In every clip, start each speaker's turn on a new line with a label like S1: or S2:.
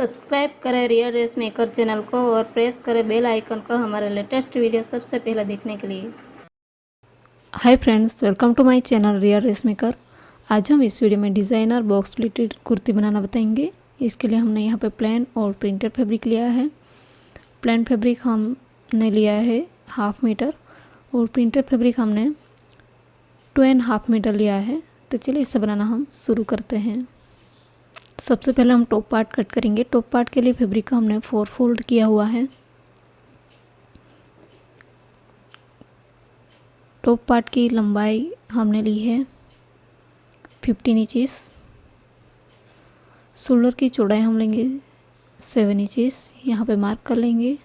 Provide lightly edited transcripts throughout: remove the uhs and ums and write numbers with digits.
S1: Subscribe करें real dress maker channel को और प्रेस करें बेल आइकन को हमारे लेटेस्ट वीडियो सबसे पहले देखने के लिए।
S2: Hi friends, welcome to my channel real dress maker. आज हम इस वीडियो में डिज़ाइनर बॉक्स प्लीटेड कुर्ती बनाना बताएंगे। इसके लिए हमने यहाँ पे प्लेन और प्रिंटेड फैब्रिक लिया है। प्लेन फैब्रिक हमने लिया है 1/2 मीटर और प्रिंटेड फैब्रिक हमने 2.5 मीटर लिया है। तो चलिए इसे बनाना हम शुरू करते हैं। सबसे पहले हम टॉप पार्ट कट करेंगे। टॉप पार्ट के लिए फैब्रिक को हमने 4 फोल्ड किया हुआ है। टॉप पार्ट की लंबाई हमने ली है 15 इंचेस। शोल्डर की चौड़ाई हम लेंगे 7 इंचेस। यहाँ पे मार्क कर लेंगे।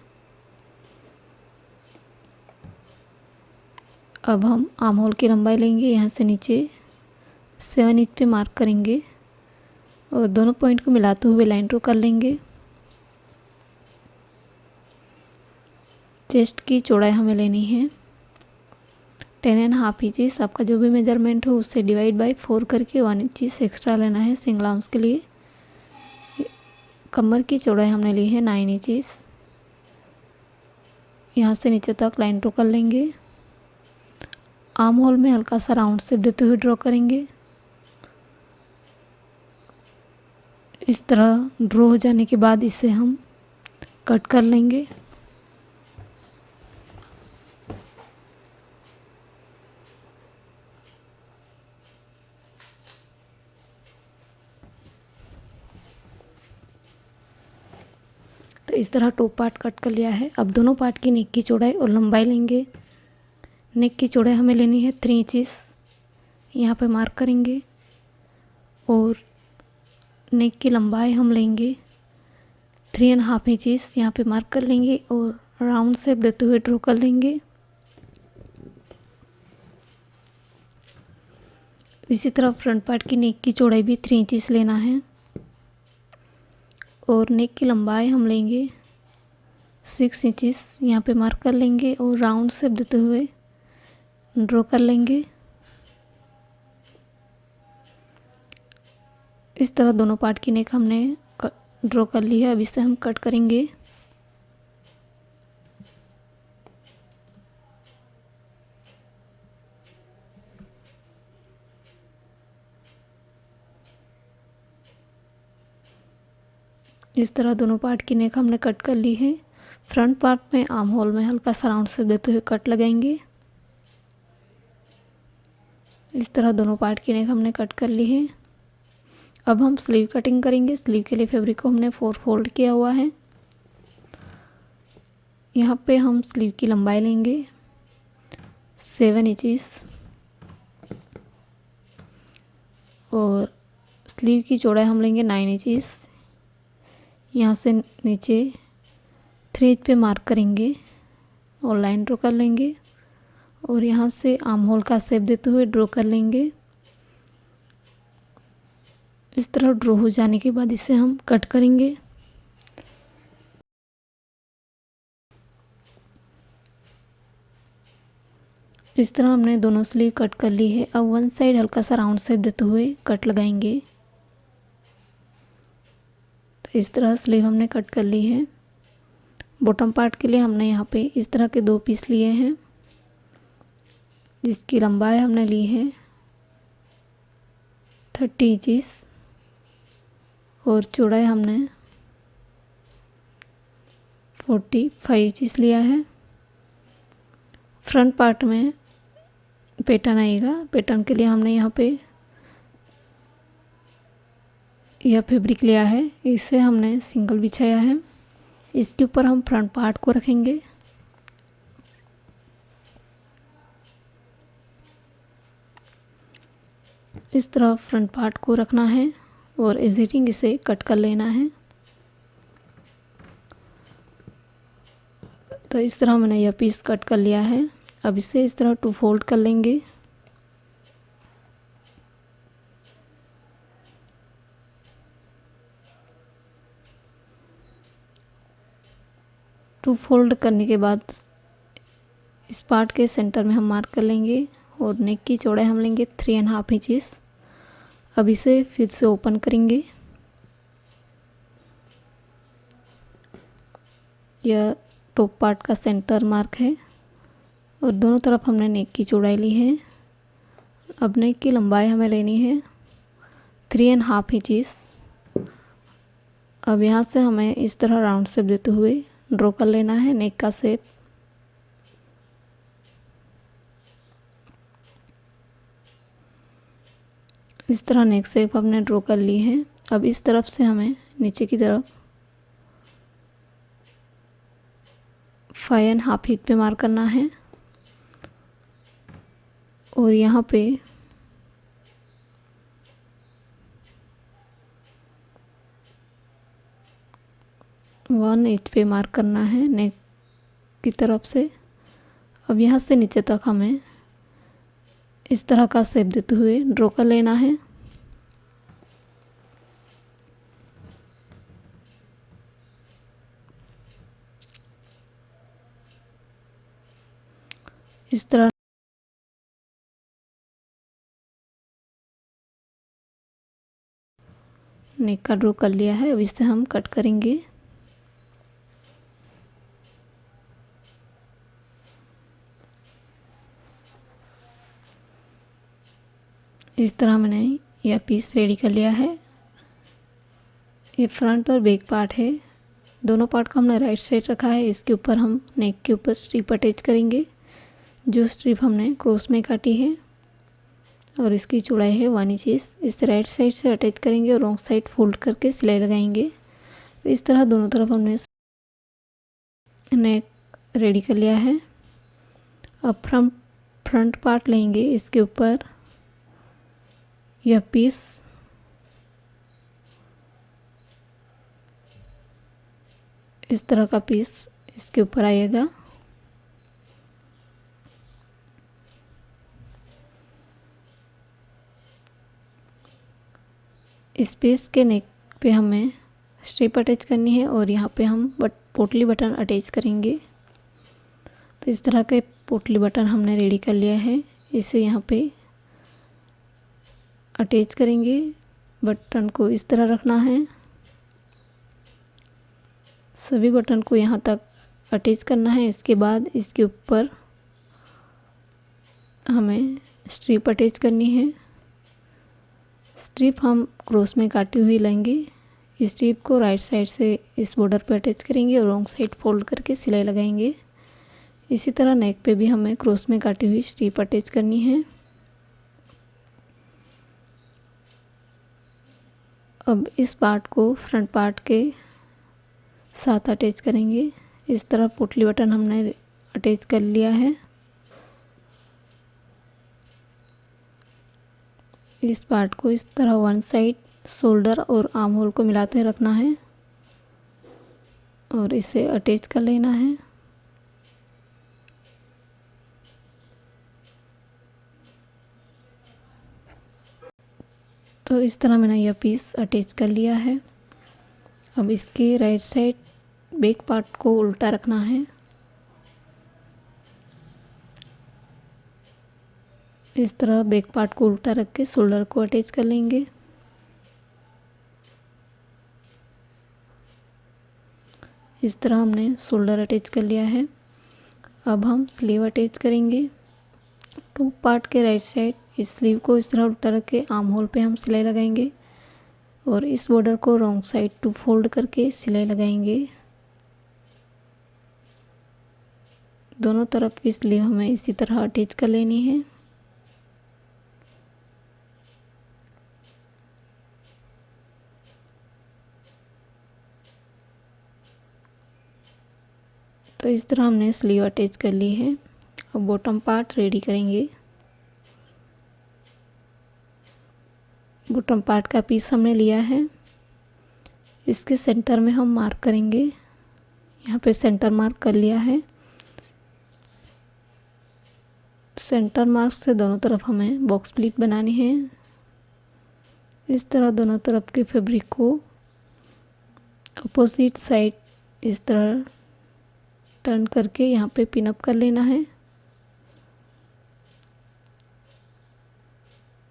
S2: अब हम आर्म होल की लंबाई लेंगे, यहाँ से नीचे 7 इंच पे मार्क करेंगे और दोनों पॉइंट को मिलाते हुए लाइन ड्रॉ कर लेंगे। चेस्ट की चौड़ाई हमें लेनी है 10.5 इंचेस। आपका जो भी मेजरमेंट हो उससे डिवाइड बाय 4 करके 1 इंचेस एक्स्ट्रा लेना है सिंगल आर्म्स के लिए। कमर की चौड़ाई हमने ली है 9 इंचेस। यहाँ से नीचे तक लाइन ड्रॉ कर लेंगे। आर्म होल में हल्का सा राउंड शेप देते हुए ड्रॉ करेंगे। इस तरह ड्रॉ हो जाने के बाद इसे हम कट कर लेंगे। तो इस तरह टॉप पार्ट कट कर लिया है। अब दोनों पार्ट की नेक की चौड़ाई और लंबाई लेंगे। नेक की चौड़ाई हमें लेनी है 3 इंचेस। यहाँ पे मार्क करेंगे और नेक की लंबाई हम लेंगे 3.5 इंचेस। यहाँ पे मार्क कर लेंगे और राउंड शेप देते हुए ड्रॉ कर लेंगे। इसी तरह फ्रंट पार्ट की नेक की चौड़ाई भी 3 इंचेस लेना है और नेक की लंबाई हम लेंगे 6 इंचेस। यहाँ पे मार्क कर लेंगे और राउंड शेप देते हुए ड्रॉ कर लेंगे। इस तरह दोनों पार्ट की नेक हमने ड्रॉ कर ली है। अब इसे हम कट करेंगे। इस तरह दोनों पार्ट की नेक हमने कट कर ली है। फ्रंट पार्ट में आर्म होल में हल्का सा राउंड शेप देते हुए कट लगाएंगे। इस तरह दोनों पार्ट की नेक हमने कट कर ली है। अब हम स्लीव कटिंग करेंगे। स्लीव के लिए फैब्रिक को हमने 4 फोल्ड किया हुआ है। यहाँ पे हम स्लीव की लंबाई लेंगे 7 इंचेस और स्लीव की चौड़ाई हम लेंगे 9 इंचेस। यहाँ से नीचे 3 इंच पे मार्क करेंगे और लाइन ड्रॉ कर लेंगे और यहाँ से आर्म होल का शेप देते हुए ड्रॉ कर लेंगे। इस तरह ड्रॉ हो जाने के बाद इसे हम कट करेंगे। इस तरह हमने दोनों स्लीव कट कर ली है। अब वन साइड हल्का सा राउंड शेप देते हुए कट लगाएंगे। तो इस तरह स्लीव हमने कट कर ली है। बॉटम पार्ट के लिए हमने यहाँ पे इस तरह के 2 पीस लिए हैं जिसकी लंबाई हमने ली है 30 इंचेस और चौड़ाई हमने 45 इंचेस लिया है। फ्रंट पार्ट में पैटर्न आएगा। पैटर्न के लिए हमने यहाँ पे यह फैब्रिक लिया है। इसे हमने सिंगल बिछाया है। इसके ऊपर हम फ्रंट पार्ट को रखेंगे। इस तरह फ्रंट पार्ट को रखना है और एडिटिंग इसे कट कर लेना है। तो इस तरह मैंने यह पीस कट कर लिया है। अब इसे इस तरह 2 फोल्ड कर लेंगे। टू फोल्ड करने के बाद इस पार्ट के सेंटर में हम मार्क कर लेंगे और नेक की चौड़ाई हम लेंगे 3.5 इंचेस। अब इसे फिर से ओपन करेंगे। यह टॉप पार्ट का सेंटर मार्क है और दोनों तरफ हमने नेक की चौड़ाई ली है। अब नेक की लंबाई हमें लेनी है 3.5 इंचेस। अब यहाँ से हमें इस तरह राउंड शेप देते हुए ड्रॉ कर लेना है नेक का शेप। इस तरह नेक शेप हमने ड्रॉ कर ली है। अब इस तरफ से हमें नीचे की तरफ 5.5 इंच पे मार्क करना है और यहाँ पे 1 इंच पे मार्क करना है नेक की तरफ से। अब यहाँ से नीचे तक हमें इस तरह का शेप देते हुए ड्रॉ कर लेना है। इस तरह नेक का ड्रॉ कर लिया है। अब इसे हम कट करेंगे। इस तरह मैंने यह पीस रेडी कर लिया है। ये फ्रंट और बैक पार्ट है, दोनों पार्ट को हमने राइट साइड रखा है। इसके ऊपर हम नेक के ऊपर स्ट्रिप अटैच करेंगे, जो स्ट्रिप हमने क्रॉस में काटी है और इसकी चौड़ाई है 1 इंच। इसे राइट साइड से अटैच करेंगे और रॉन्ग साइड फोल्ड करके सिलाई लगाएंगे। तो इस तरह दोनों तरफ हमने नेक रेडी कर लिया है। अब फ्रंट पार्ट लेंगे, इसके ऊपर यह पीस इस तरह का पीस इसके ऊपर आएगा। इस पीस के नेक पे हमें स्ट्रिप अटैच करनी है और यहाँ पे हम पोटली बटन अटैच करेंगे। तो इस तरह के पोटली बटन हमने रेडी कर लिया है। इसे यहाँ पे अटैच करेंगे। बटन को इस तरह रखना है, सभी बटन को यहाँ तक अटैच करना है। इसके बाद इसके ऊपर हमें स्ट्रिप अटैच करनी है। स्ट्रिप हम क्रॉस में काटी हुई लेंगे। इस स्ट्रिप को राइट साइड से इस बॉर्डर पर अटैच करेंगे और रॉन्ग साइड फोल्ड करके सिलाई लगाएंगे। इसी तरह नेक पे भी हमें क्रॉस में काटी हुई स्ट्रिप अटैच करनी है। अब इस पार्ट को फ्रंट पार्ट के साथ अटैच करेंगे। इस तरह पोटली बटन हमने अटैच कर लिया है। इस पार्ट को इस तरह वन साइड शोल्डर और आर्म होल को मिलाते रखना है और इसे अटैच कर लेना है। तो इस तरह मैंने यह पीस अटैच कर लिया है। अब इसके राइट साइड बैक पार्ट को उल्टा रखना है। इस तरह बैक पार्ट को उल्टा रख के शोल्डर को अटैच कर लेंगे। इस तरह हमने शोल्डर अटैच कर लिया है। अब हम स्लीव अटैच करेंगे। टॉप पार्ट के राइट साइड इस स्लीव को इस तरह उल्टा रख के आर्म होल पे हम सिलाई लगाएंगे और इस बॉर्डर को रॉन्ग साइड टू फोल्ड करके सिलाई लगाएंगे। दोनों तरफ की स्लीव हमें इसी तरह अटैच कर लेनी है। तो इस तरह हमने स्लीव अटैच कर ली है। अब बॉटम पार्ट रेडी करेंगे। बॉटम पार्ट का पीस हमने लिया है, इसके सेंटर में हम मार्क करेंगे। यहाँ पे सेंटर मार्क कर लिया है। सेंटर मार्क से दोनों तरफ हमें बॉक्स प्लीट बनानी है। इस तरह दोनों तरफ के फैब्रिक को अपोजिट साइड इस तरह टर्न करके यहाँ पे पिन अप कर लेना है।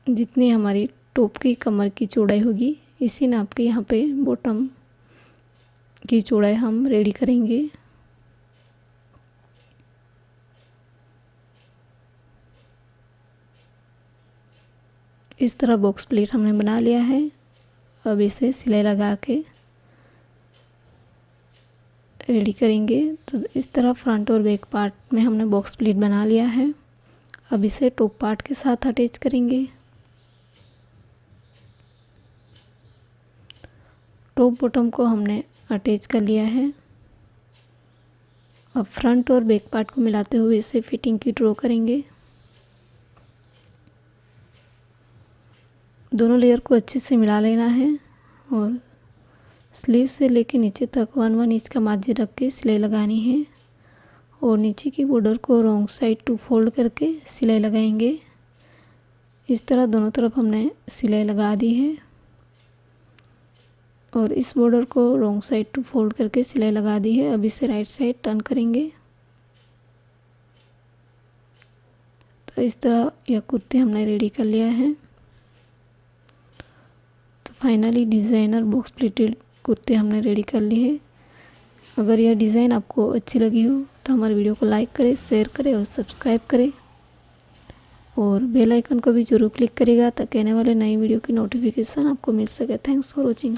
S2: जितनी हमारी टॉप की कमर की चौड़ाई होगी इसी नाप के यहाँ पे बॉटम की चौड़ाई हम रेडी करेंगे। इस तरह बॉक्स प्लीट हमने बना लिया है। अब इसे सिलाई लगा के रेडी करेंगे। तो इस तरह फ्रंट और बैक पार्ट में हमने बॉक्स प्लीट बना लिया है। अब इसे टॉप पार्ट के साथ अटैच करेंगे। टॉप बॉटम को हमने अटैच कर लिया है। अब फ्रंट और बैक पार्ट को मिलाते हुए इसे फिटिंग की ड्रॉ करेंगे। दोनों लेयर को अच्छे से मिला लेना है और स्लीव से लेके नीचे तक 1 इंच का मार्जिन रख के सिलाई लगानी है और नीचे की बॉर्डर को रॉन्ग साइड टू फोल्ड करके सिलाई लगाएंगे। इस तरह दोनों तरफ हमने सिलाई लगा दी है और इस बॉर्डर को रॉन्ग साइड टू फोल्ड करके सिलाई लगा दी है। अब इसे राइट साइड टर्न करेंगे। तो इस तरह यह कुर्ती हमने रेडी कर लिया है। तो finally designer box pleated kurti हमने रेडी कर ली है। अगर यह डिज़ाइन आपको अच्छी लगी हो तो हमारे वीडियो को लाइक करें, शेयर करें और सब्सक्राइब करें और बेल आइकन को भी ज़रूर क्लिक करिएगा ताकि आने वाले नई वीडियो की नोटिफिकेशन आपको मिल सके। Thanks for watching.